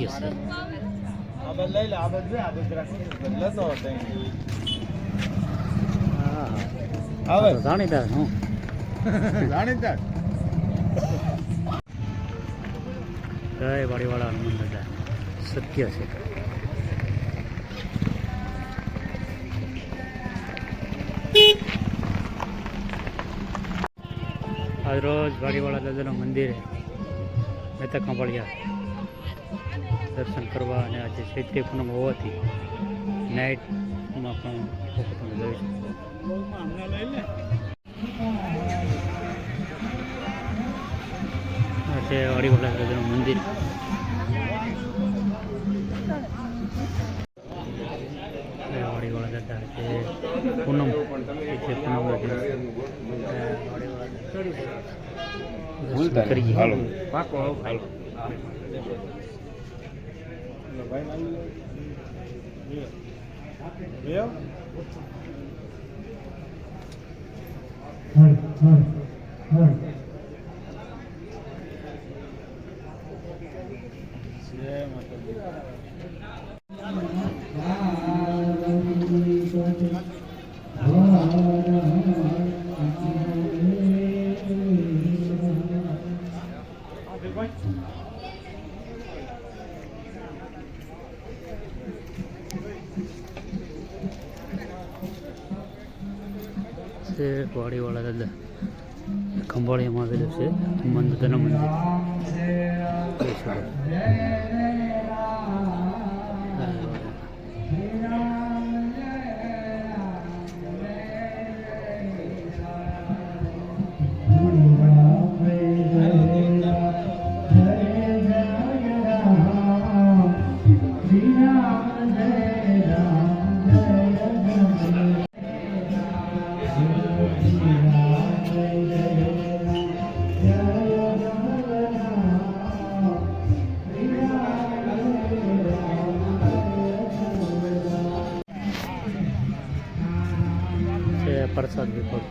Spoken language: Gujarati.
શક્ય છે. હા જાણીદાર હું જાણીદાર જય વાડીવાળા હનુમાન દાદા સત્ય છે. આજ રોજ વાડીવાળા દાદાના મંદિરે મહેતા કાંપળિયા દર્શન કરવા અને આજે ચૈત્રી પૂનમ હોવાથી નાઇટમાં પણ તમે જોઈ શકો. આ છે વાડીવાળા દાદાનું મંદિર. વાડીવાળા દાદા છે પૂનમ છે પૂનમનો દિવસ કરીએ. હાલો વાડીવાળા દાદા ખંભાળિયામાં આવેલું છે હનુમાન દાદાનું મંદિર. પ્રસાદ વિભાગ